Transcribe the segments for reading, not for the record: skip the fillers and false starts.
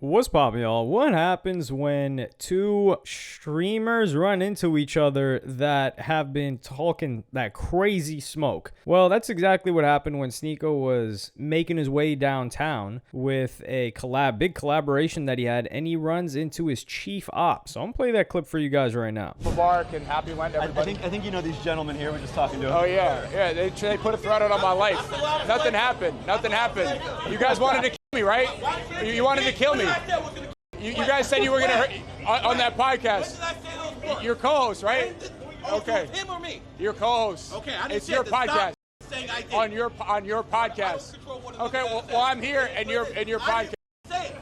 What's poppin', y'all? What happens when two streamers run into each other that have been talking that crazy smoke? Well, that's exactly what happened when Sneeko was making his way downtown with a big collaboration that he had, and he runs into his chief op. So I'm gonna play that clip for you guys right now. Mubarak and happy Lent, everybody. I think you know these gentlemen here. We're just talking to them. Oh yeah. They put a threat out on my life. Nothing happened. You guys wanted to kill me, right? You wanted to kill me. You guys said you were gonna hurt on that podcast. Your co-host, right? Okay. Him or me? Your co-host. Okay, I didn't It's say your to stop podcast. saying I did. On your podcast. Okay. Well, I'm here and your podcast. Say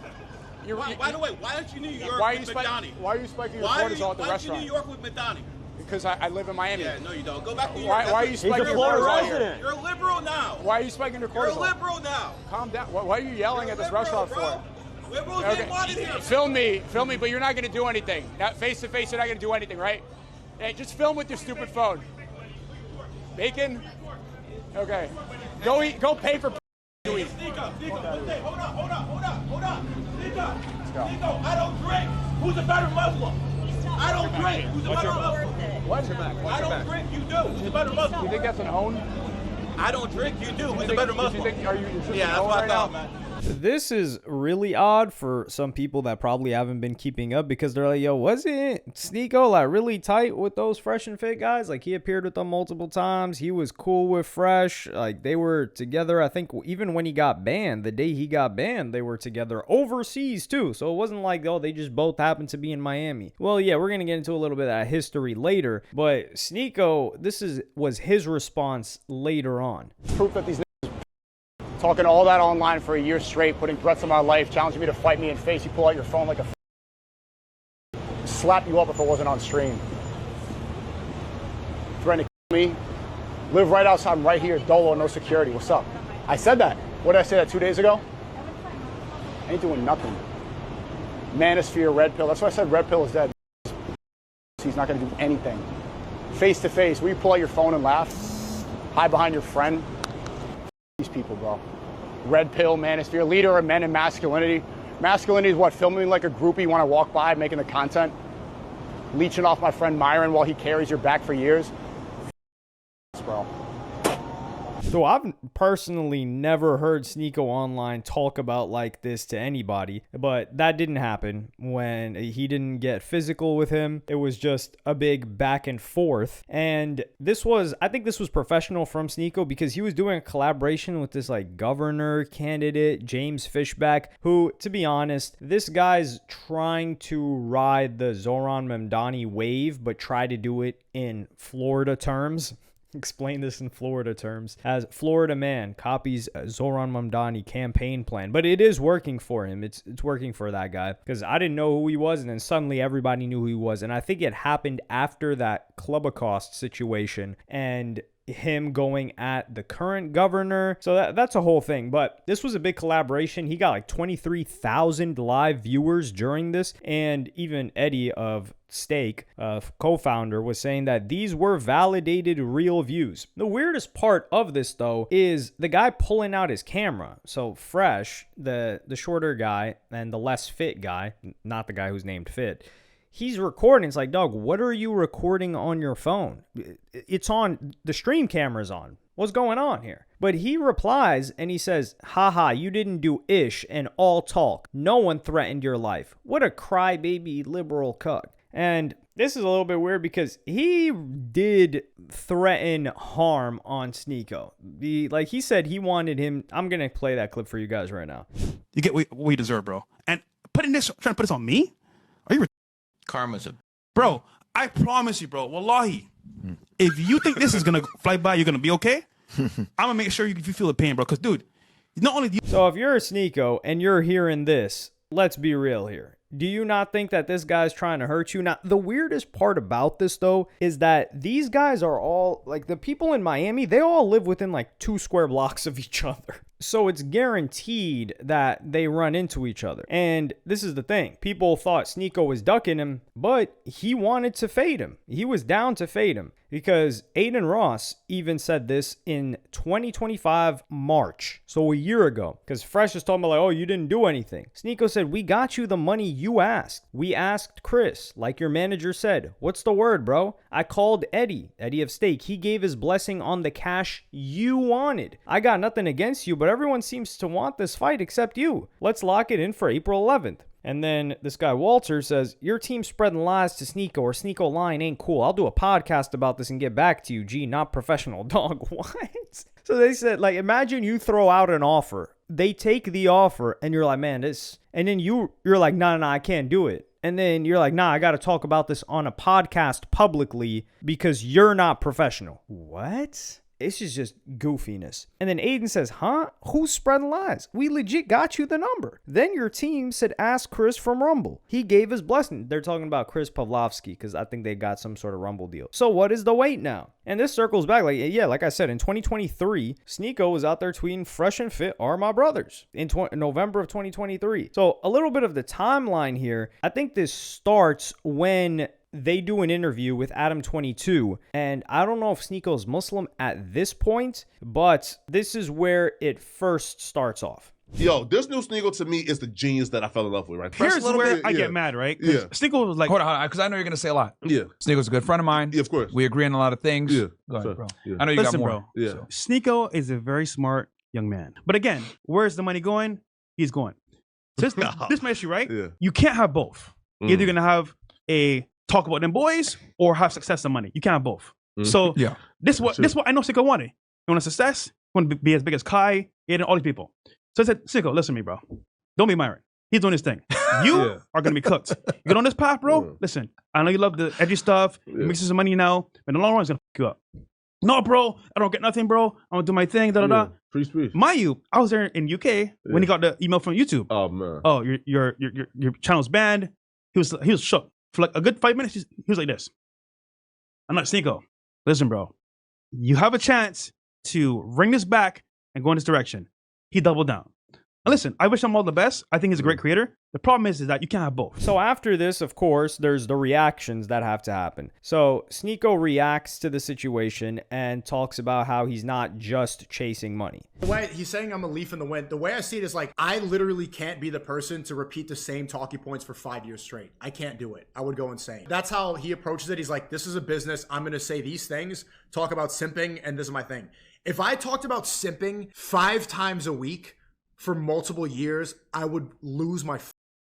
it. By the way, why aren't you in New York Why are you with spiking? Madani? Why are you spiking your Why cortisol at the aren't you restaurant? in New York with Madani? Because I live in Miami. Yeah, no, you don't. Go back to New Why York. are you spiking your Florida cortisol resident. here? You're a liberal now. Why are you spiking your You're a cortisol? liberal now. Calm down. Why are you yelling at this restaurant for? Liberals didn't want it here. Film me, but you're not going to do anything. Now, face to face, you're not going to do anything, right? Hey, just film with your stupid phone. Bacon? Okay. Go pay for to eat. Hold on. Nico, I don't drink. Who's a better Muslim? I don't drink. Who's a better Muslim? What? I don't drink. You do. Who's a better Muslim? You think that's an own? I don't drink. You do. Who's a better Muslim? Are you Yeah, that's what I thought, man. This is really odd for some people that probably haven't been keeping up, because they're like, yo, wasn't Sneeko like really tight with those Fresh and Fit guys? Like, he appeared with them multiple times. He was cool with Fresh. Like, they were together. I think even when he got banned, the day he got banned, they were together overseas too. So it wasn't like, oh, they just both happened to be in Miami. Well, yeah, we're going to get into a little bit of that history later, but Sneeko, was his response later on. Proof that these talking all that online for a year straight, putting threats on my life, challenging me to fight me in face. You pull out your phone like a slap you up if it wasn't on stream. Threatening to kill me. Live right outside. I'm right here, Dolo, no security. What's up? I said that. What did I say that 2 days ago? I ain't doing nothing. Manosphere, Red Pill. That's why I said Red Pill is dead. He's not going to do anything. Face to face, will you pull out your phone and laugh? Hide behind your friend? These people, bro. Red Pill, Manosphere, leader of men in masculinity. Masculinity is what? Filming like a groupie you want to walk by, making the content. Leeching off my friend Myron while he carries your back for years. Bro. So I've personally never heard Sneeko online talk about like this to anybody, but that didn't happen when he didn't get physical with him. It was just a big back and forth. And I think this was professional from Sneeko, because he was doing a collaboration with this like governor candidate, James Fishback, who, to be honest, this guy's trying to ride the Zoran Mamdani wave, but try to do it in Florida terms. Explain this in Florida terms, as Florida man copies Zoran Mamdani campaign plan, but it is working for him. It's working for that guy, because I didn't know who he was, and then suddenly everybody knew who he was. And I think it happened after that Clubacost situation and him going at the current governor. So that's a whole thing. But this was a big collaboration. He got like 23,000 live viewers during this. And even Eddie of Stake, co-founder, was saying that these were validated real views. The weirdest part of this, though, is the guy pulling out his camera. So Fresh, the shorter guy and the less fit guy, not the guy who's named Fit, he's recording. It's like, dog, what are you recording on your phone? It's on, the stream camera's on. What's going on here? But he replies and he says, haha, you didn't do ish and all talk. No one threatened your life. What a crybaby liberal cuck. And this is a little bit weird, because he did threaten harm on Sneeko. Like he said he wanted him. I'm going to play that clip for you guys right now. You get what you deserve, bro. And trying to put this on me? Are you Karma's a... Bro, I promise you, bro, wallahi, if you think this is going to fly by, you're going to be okay, I'm going to make sure you feel the pain, bro. Because, dude, not only do you... So if you're a Sneeko and you're hearing this, let's be real here. Do you not think that this guy's trying to hurt you? Now, the weirdest part about this, though, is that these guys are all, like, the people in Miami, they all live within, like, 2 square blocks of each other. So it's guaranteed that they run into each other. And this is the thing. People thought Sneeko was ducking him, but he wanted to fade him. He was down to fade him because Aiden Ross even said this in 2025 March. So a year ago. Because Fresh is talking about like, oh, you didn't do anything. Sneeko said, we got you the money you asked. We asked Chris, like your manager said. What's the word, bro? I called Eddie of Steak. He gave his blessing on the cash you wanted. I got nothing against you, but everyone seems to want this fight except you. Let's lock it in for April 11th. And then this guy Walter says, your team spreading lies to Sneeko or Sneeko lying ain't cool. I'll do a podcast about this and get back to you. Gee, not professional, dog. What? So they said, like, imagine you throw out an offer. They take the offer and you're like, man, this. And then you're like, no, I can't do it. And then you're like, nah, I got to talk about this on a podcast publicly because you're not professional. What? This is just goofiness. And then Aiden says, huh? Who's spreading lies? We legit got you the number. Then your team said, ask Chris from Rumble. He gave his blessing. They're talking about Chris Pavlovsky because I think they got some sort of Rumble deal. So what is the wait now? And this circles back. Like I said, in 2023, Sneeko was out there tweeting, fresh and fit are my brothers in November of 2023. So a little bit of the timeline here. I think this starts when they do an interview with Adam 22, and I don't know if Sneeko is Muslim at this point, but this is where it first starts off. Yo, this new Sneeko to me is the genius that I fell in love with, right? Here's where I get mad, right? Yeah. Sneeko was like, Hold on, because I know you're going to say a lot. Yeah. Sneeko's a good friend of mine. Yeah, of course. We agree on a lot of things. Yeah. Go ahead, So, bro. yeah. I know you listen, got more. bro. Yeah. So. Sneeko is a very smart young man. But again, where's the money going? He's going. This my issue, right? Yeah. You can't have both. Either you're going to have a talk about them boys or have success and money. You can't have both. So Yeah. this what I know Sneeko wanted. You want a success? You want to be as big as Kai, Aiden, all these people. So I said, Sneeko, listen to me, bro. Don't be Myron. He's doing his thing. You are going to be cooked. You get on this path, bro. Listen, I know you love the edgy stuff. You make some money now, but in the long run, it's going to fuck you up. No, bro. I don't get nothing, bro. I'm going to do my thing. Free speech. Mind you, I was there in UK when he got the email from YouTube. Oh man. Oh, your channel's banned. He was shook. For like a good 5 minutes, he was like this. I'm like, Sneeko, listen, bro. You have a chance to bring this back and go in this direction. He doubled down. And listen, I wish him all the best. I think he's a great creator. The problem is that you can't have both. So after this, of course, there's the reactions that have to happen. So Sneeko reacts to the situation and talks about how he's not just chasing money. The way he's saying I'm a leaf in the wind, the way I see it is like, I literally can't be the person to repeat the same talking points for 5 years straight. I can't do it. I would go insane. That's how he approaches it. He's like, this is a business. I'm going to say these things, talk about simping, and this is my thing. If I talked about simping 5 times a week for multiple years, I would lose my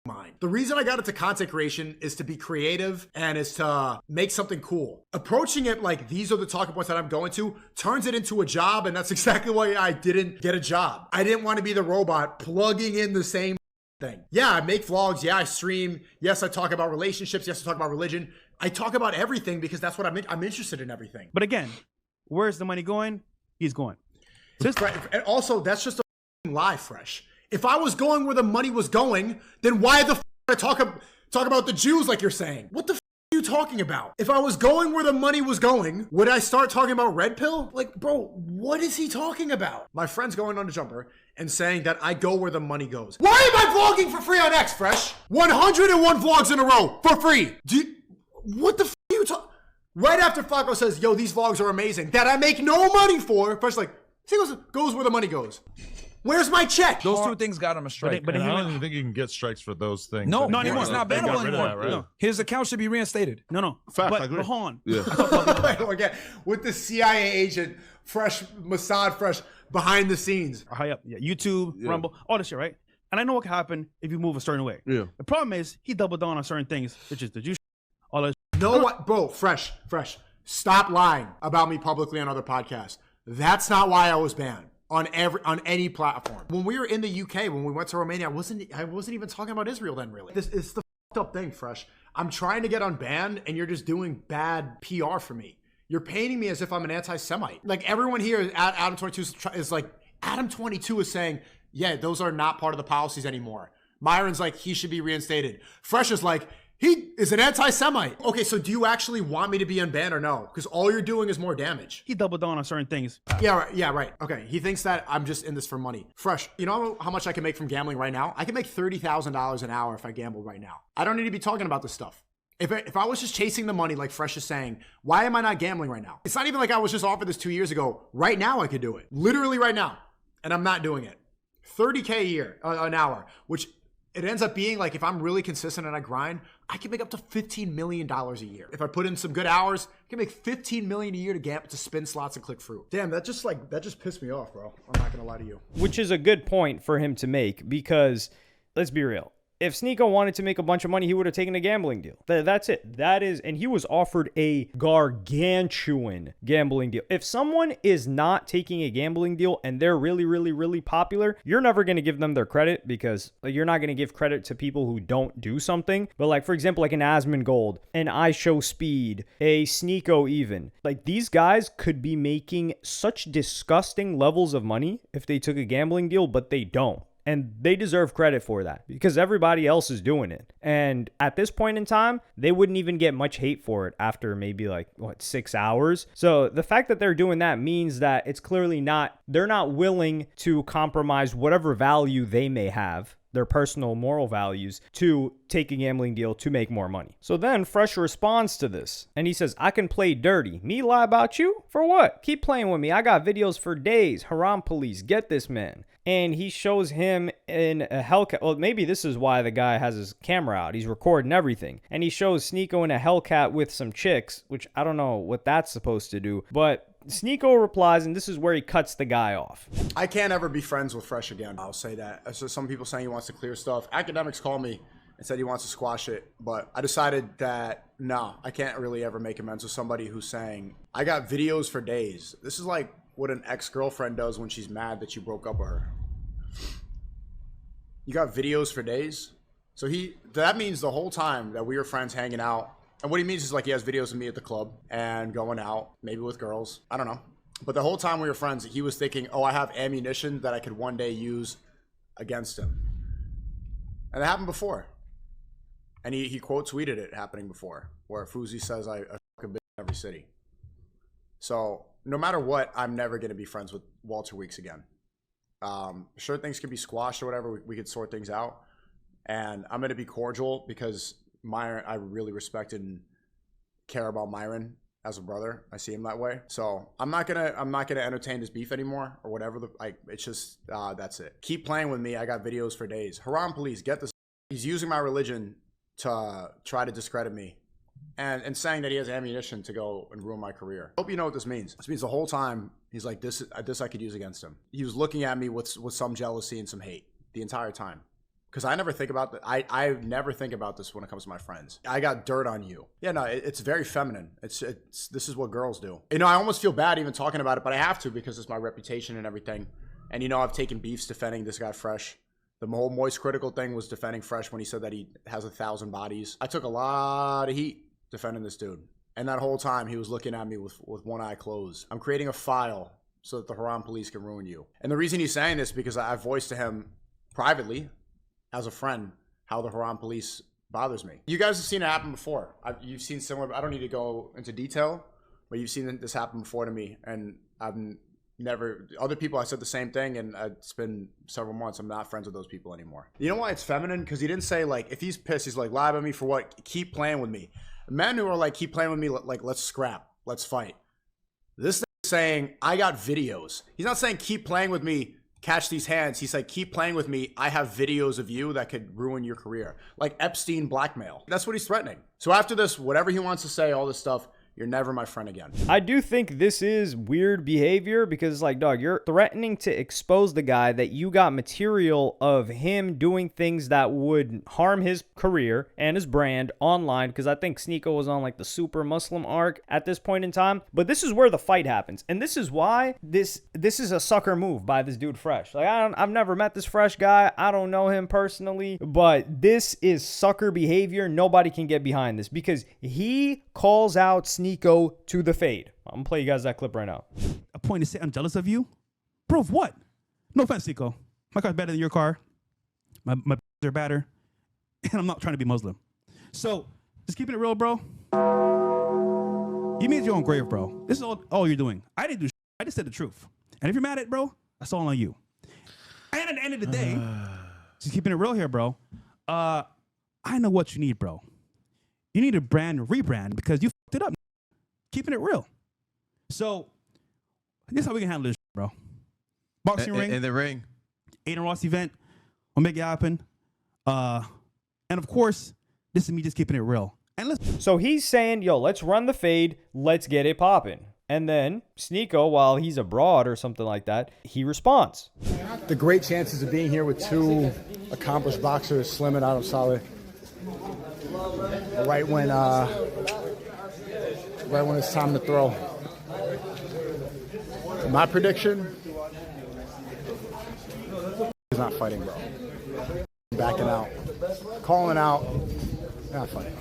mind. The reason I got into content creation is to be creative and is to make something cool. Approaching it like these are the talking points that I'm going to turns it into a job, and that's exactly why I didn't get a job. I didn't want to be the robot plugging in the same thing. Yeah, I make vlogs. Yeah, I stream. Yes, I talk about relationships. Yes, I talk about religion. I talk about everything because that's what I'm interested in everything. But again, where's the money going? He's going. And also, that's just a lie, Fresh. If I was going where the money was going, then why the I talk about the Jews like you're saying? What the are you talking about? If I was going where the money was going, would I start talking about red pill? Like, bro, what is he talking about? My friend's going on a jumper and saying that I go where the money goes. Why am I vlogging for free on X, Fresh? 101 vlogs in a row for free. What the are you talking? Right after Flacco says, yo, these vlogs are amazing, that I make no money for, Fresh like, he goes where the money goes. Where's my check? Those two things got him a strike. But I don't even think you can get strikes for those things. No, not anymore. It's not They got bannable rid of anymore. that, right? No. His account should be reinstated. No. Fact, but, I agree. but hold on. Yeah. Again, with the CIA agent, Fresh, Mossad Fresh, behind the scenes. High up. Yeah, YouTube, Rumble, all this shit, right? And I know what can happen if you move a certain way. Yeah. The problem is he doubled down on certain things, which is the Jew all that. No, what, bro, Fresh, stop lying about me publicly on other podcasts. That's not why I was banned on any platform. When we were in the UK, when we went to Romania, I wasn't even talking about Israel then, really. This is the fucked up thing, Fresh. I'm trying to get unbanned, and you're just doing bad PR for me. You're painting me as if I'm an anti-Semite. Like, everyone here at Adam 22 is like, Adam 22 is saying, yeah, those are not part of the policies anymore. Myron's like, he should be reinstated. Fresh is like, he is an anti-Semite. Okay, so do you actually want me to be unbanned or no? Because all you're doing is more damage. He doubled down on certain things. Yeah, right. Okay, he thinks that I'm just in this for money. Fresh, you know how much I can make from gambling right now? I can make $30,000 an hour if I gamble right now. I don't need to be talking about this stuff. If I was just chasing the money like Fresh is saying, why am I not gambling right now? It's not even like I was just offered this 2 years ago. Right now I could do it. Literally right now. And I'm not doing it. 30K a year, an hour, which it ends up being like if I'm really consistent and I grind, I can make up to $15 million a year. If I put in some good hours, I can make $15 million a year to spin slots and click fruit. Damn, that just pissed me off, bro. I'm not gonna lie to you. Which is a good point for him to make because, let's be real, if Sneeko wanted to make a bunch of money, he would have taken a gambling deal. That's it. And he was offered a gargantuan gambling deal. If someone is not taking a gambling deal and they're really, really, really popular, you're never going to give them their credit because you're not going to give credit to people who don't do something. But like, for example, like an Asmongold, an I Show Speed, a Sneeko even. Like these guys could be making such disgusting levels of money if they took a gambling deal, but they don't. And they deserve credit for that because everybody else is doing it. And at this point in time, they wouldn't even get much hate for it after maybe 6 hours. So the fact that they're doing that means that it's clearly they're not willing to compromise whatever value they may have, their personal moral values, to take a gambling deal to make more money. So then Fresh responds to this and he says, I can play dirty. Me lie about you? For what? Keep playing with me. I got videos for days. Haram police, get this man. And he shows him in a Hellcat. Well, maybe this is why the guy has his camera out. He's recording everything. And he shows Sneeko in a Hellcat with some chicks, which I don't know what that's supposed to do. But Sneeko replies, and this is where he cuts the guy off. I can't ever be friends with Fresh again. I'll say that. So some people saying he wants to clear stuff. Academics called me and said he wants to squash it. But I decided that, no, I can't really ever make amends with somebody who's saying, I got videos for days. This is like what an ex-girlfriend does when she's mad that you broke up with her. You got videos for days? So that means the whole time that we were friends hanging out, and what he means is like he has videos of me at the club and going out, maybe with girls. I don't know. But the whole time we were friends, he was thinking, oh, I have ammunition that I could one day use against him. And it happened before. And he quote tweeted it happening before, where Fuzi says I fuck a bitch in every city. So no matter what, I'm never going to be friends with Walter Weeks again. Sure, things can be squashed or whatever. We could sort things out. And I'm going to be cordial because Myron, I really respect and care about Myron as a brother. I see him that way. So I'm not gonna entertain this beef anymore or whatever. It's just that's it. Keep playing with me. I got videos for days. Haram police, get this. He's using my religion to try to discredit me. And saying that he has ammunition to go and ruin my career. Hope you know what this means. This means the whole time he's like, this I could use against him. He was looking at me with some jealousy and some hate the entire time. Because I never think about that. I never think about this when it comes to my friends. I got dirt on you. Yeah, no, it's very feminine. This is what girls do. You know, I almost feel bad even talking about it, but I have to because it's my reputation and everything. And you know, I've taken beefs defending this guy Fresh. The whole Moist Critical thing was defending Fresh when he said that he has 1,000 bodies. I took a lot of heat defending this dude. And that whole time he was looking at me with one eye closed. I'm creating a file so that the Haram police can ruin you. And the reason he's saying this because I voiced to him privately as a friend how the Haram police bothers me. You guys have seen it happen before. You've seen similar, I don't need to go into detail, but you've seen this happen before to me. And I've never, other people I said the same thing and it's been several months. I'm not friends with those people anymore. You know why it's feminine? Because he didn't say like, if he's pissed, he's like, lie about me for what? Keep playing with me. Men who are like, keep playing with me, like, let's scrap, let's fight. This thing is saying, I got videos. He's not saying keep playing with me, catch these hands. He said, keep playing with me. I have videos of you that could ruin your career. Like Epstein blackmail. That's what he's threatening. So after this, whatever he wants to say, all this stuff, you're never my friend again. I do think this is weird behavior because, like, dog, you're threatening to expose the guy that you got material of him doing things that would harm his career and his brand online, because I think Sneeko was on, like, the super Muslim arc at this point in time. But this is where the fight happens. And this is why this is a sucker move by this dude Fresh. Like, I've never met this Fresh guy. I don't know him personally. But this is sucker behavior. Nobody can get behind this because he calls out Sneeko to the fade. I'm gonna play you guys that clip right now. A point to say I'm jealous of you? Bro, of what? No offense, Sneeko. My car's better than your car. My are better, and I'm not trying to be Muslim. So just keeping it real, bro. You made your own grave, bro. This is all you're doing. I didn't do shit. I just said the truth. And if you're mad at it, bro, that's all on you. And at the end of the day, just keeping it real here, bro. I know what you need, bro. You need a rebrand because you fucked it up. Keeping it real. So this is how we can handle this, bro. Boxing ring. In the ring. Aiden Ross event. We'll make it happen. And of course, this is me just keeping it real. And so he's saying, yo, let's run the fade. Let's get it popping. And then Sneeko, while he's abroad or something like that, he responds. The great chances of being here with two accomplished boxers, Slim and Adam Saleh, right when it's time to throw. My prediction is not fighting, bro. Backing out, calling out, not fighting.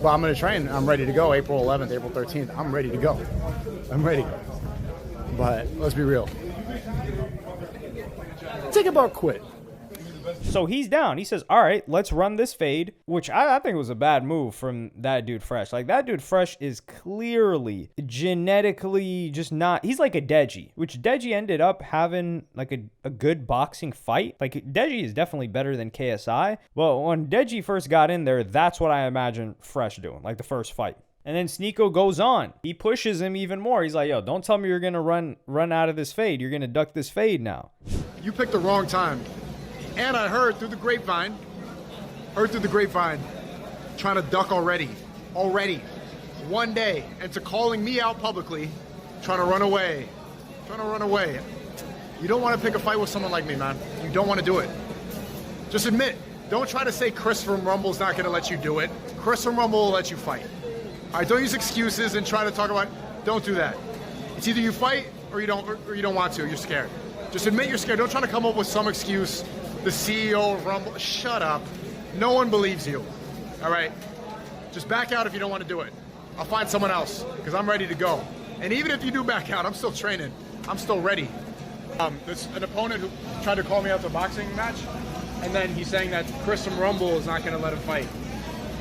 But I'm going to train. I'm ready to go. April 11th, April 13th. I'm ready to go. I'm ready. But let's be real. Think about quit. So he's down. He says, all right, let's run this fade, which I think was a bad move from that dude Fresh. Like, that dude Fresh is clearly genetically just not, he's like a Deji, which Deji ended up having like a good boxing fight. Like, Deji is definitely better than KSI. Well, when Deji first got in there, that's what I imagine Fresh doing, like the first fight. And then Sneeko goes on. He pushes him even more. He's like, yo, don't tell me you're going to run out of this fade. You're going to duck this fade now. You picked the wrong time. And I heard through the grapevine, trying to duck already. One day. And to calling me out publicly, trying to run away. You don't want to pick a fight with someone like me, man. You don't want to do it. Just admit. Don't try to say Chris from Rumble's not going to let you do it. Chris from Rumble will let you fight. All right, don't use excuses and try to talk about, don't do that. It's either you fight or you don't want to, you're scared. Just admit you're scared. Don't try to come up with some excuse. The CEO of Rumble, shut up. No one believes you, all right? Just back out if you don't want to do it. I'll find someone else because I'm ready to go. And even if you do back out, I'm still training. I'm still ready. There's an opponent who tried to call me out to a boxing match, and then he's saying that Chris from Rumble is not going to let him fight.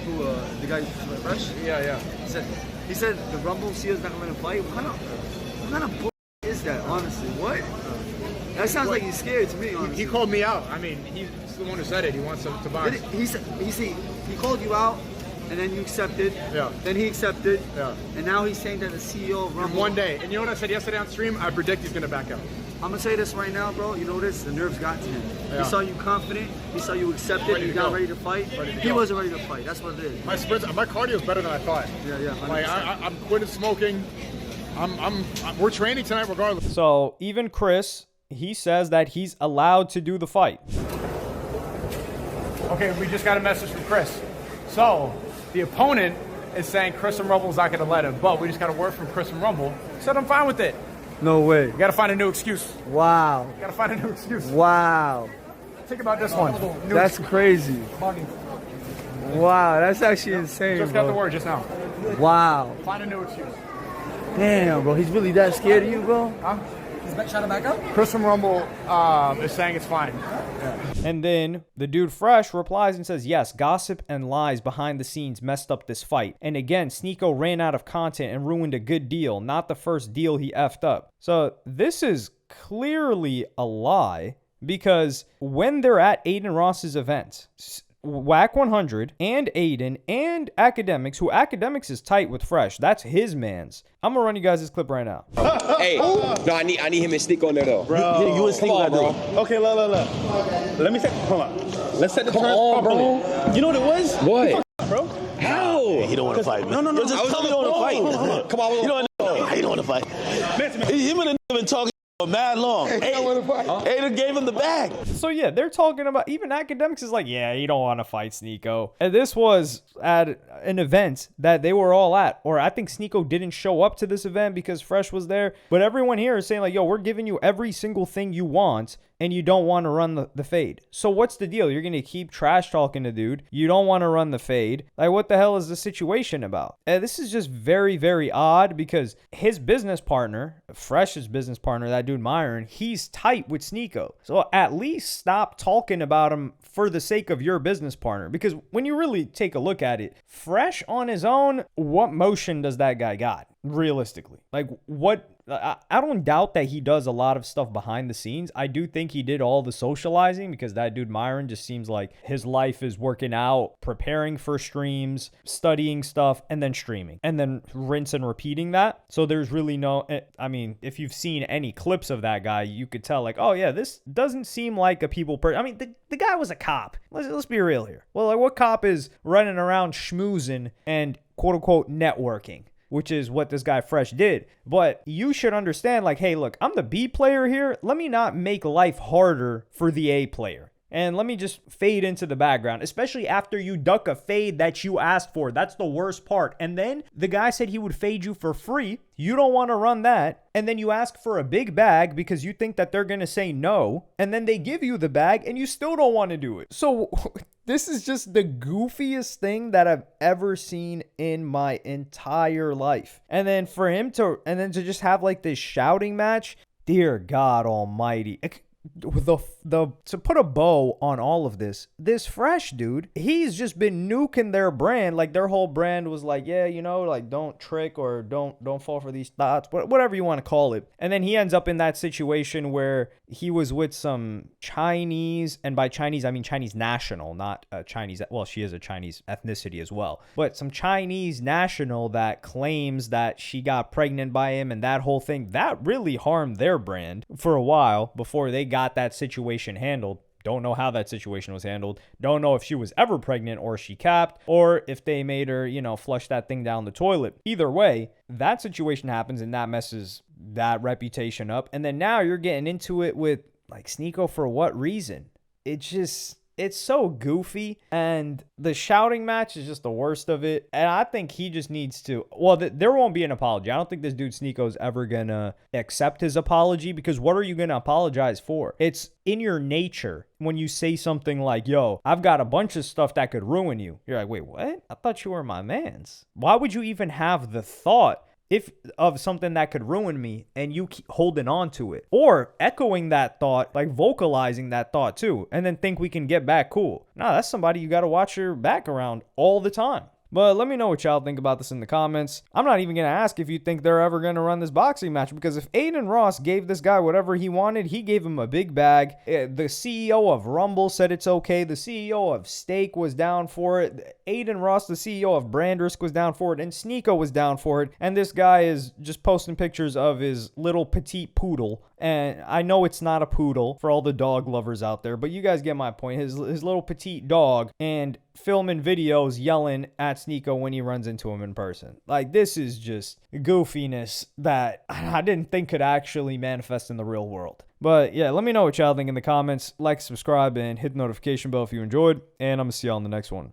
Who, the guy Fresh? Yeah. He said the Rumble CEO's not going to let him fight? What kind of bull is that, honestly? What? That sounds like he's scared to me, honestly. He called me out. I mean, he's the one who said it. He wants to box. He called you out, and then you accepted. Yeah. Then he accepted. Yeah. And now he's saying that the CEO of Rumble... In one day. And you know what I said yesterday on stream? I predict he's going to back out. I'm going to say this right now, bro. You know this? The nerves got to him. Yeah. He saw you confident. He saw you accepted. You got ready to fight. He wasn't ready to fight. That's what it is. My cardio is better than I thought. Yeah. Like, I'm quitting smoking. We're training tonight regardless. So even Chris, he says that he's allowed to do the fight. Okay, we just got a message from Chris. So the opponent is saying Chris from Rumble's not going to let him, but we just got a word from Chris from Rumble. He said I'm fine with it. No way. You got to find a new excuse. Wow. You got to find a new excuse. Wow. Think about this one. That's crazy. Wow, that's actually insane, Just bro. got the word just now. Wow. Find a new excuse. Damn, bro. He's really that scared of you, bro? Huh? He's trying to back up? Chris from Rumble is saying it's fine. Yeah. And then the dude Fresh replies and says, yes, gossip and lies behind the scenes messed up this fight. And again, Sneeko ran out of content and ruined a good deal, not the first deal he effed up. So this is clearly a lie because when they're at Aiden Ross's event, Whack 100 and Aiden and Academics, who Academics is tight with Fresh. That's his mans. I'm gonna run you guys this clip right now. Hey, no, I need him and Sneak on there though. Bro, you and Sneak on, bro. Okay, look. Let me set. Hold on. Let's set the terms properly. You know what it was? What? Bro? How? He don't want to fight. No. Just tell me you don't want to fight. Come on. You don't know. He don't want to fight. Him and the been talking for mad long. Aiden gave him the bag. So yeah, they're talking about, even Academics is like, yeah, you don't want to fight Sneeko. And this was at an event that they were all at, or I think Sneeko didn't show up to this event because Fresh was there. But everyone here is saying like, yo, we're giving you every single thing you want. and you don't want to run the fade. So what's the deal? You're going to keep trash talking to dude. You don't want to run the fade. Like, what the hell is the situation about? This is just very, very odd because his business partner, Fresh's business partner, that dude Myron, he's tight with Sneeko. So at least stop talking about him for the sake of your business partner. Because when you really take a look at it, Fresh on his own, what motion does that guy got? Realistically, like what? I don't doubt that he does a lot of stuff behind the scenes. I do think he did all the socializing because that dude Myron just seems like his life is working out, preparing for streams, studying stuff, and then streaming, and then rinse and repeating that. So there's really no, I mean, if you've seen any clips of that guy, you could tell like, oh yeah, this doesn't seem like a people person. I mean, the guy was a cop. Let's be real here. Well, like what cop is running around schmoozing and quote unquote networking? Which is what this guy Fresh did. But you should understand, like, hey, look, I'm the B player here. Let me not make life harder for the A player. And let me just fade into the background, especially after you duck a fade that you asked for. That's the worst part. And then the guy said he would fade you for free. You don't want to run that. And then you ask for a big bag because you think that they're going to say no. And then they give you the bag and you still don't want to do it. So this is just the goofiest thing that I've ever seen in my entire life. And then for him to just have like this shouting match, dear God almighty. To put a bow on all of this Fresh dude, he's just been nuking their brand. Like their whole brand was like, yeah, you know, like don't trick or don't fall for these thoughts, whatever you want to call it. And then he ends up in that situation where he was with some Chinese, and by Chinese I mean Chinese national, not Chinese. Well, she is a Chinese ethnicity as well, but some Chinese national that claims that she got pregnant by him, and that whole thing that really harmed their brand for a while before they got that situation handled. Don't know how that situation was handled. Don't know if she was ever pregnant or she capped, or if they made her, you know, flush that thing down the toilet. Either way, that situation happens and that messes that reputation up. And then now you're getting into it with like Sneeko for what reason? It's so goofy, and the shouting match is just the worst of it. And I think he just needs to, well, there won't be an apology. I don't think this dude Sneeko's ever gonna accept his apology, because what are you gonna apologize for? It's in your nature when you say something like, yo, I've got a bunch of stuff that could ruin you. You're like, wait, what? I thought you were my mans. Why would you even have the thought of something that could ruin me and you keep holding on to it, or echoing that thought, like vocalizing that thought too, and then think we can get back cool? Nah, that's somebody you got to watch your back around all the time. But let me know what y'all think about this in the comments. I'm not even going to ask if you think they're ever going to run this boxing match, because if Aiden Ross gave this guy whatever he wanted, he gave him a big bag. The CEO of Rumble said it's okay. The CEO of Steak was down for it. Aiden Ross, the CEO of Brandrisk, was down for it. And Sneeko was down for it. And this guy is just posting pictures of his little petite poodle. And I know it's not a poodle for all the dog lovers out there, but you guys get my point. His little petite dog, and filming videos yelling at Sneeko when he runs into him in person. Like, this is just goofiness that I didn't think could actually manifest in the real world. But yeah, let me know what y'all think in the comments. Like, subscribe, and hit the notification bell if you enjoyed. And I'm going to see y'all in the next one.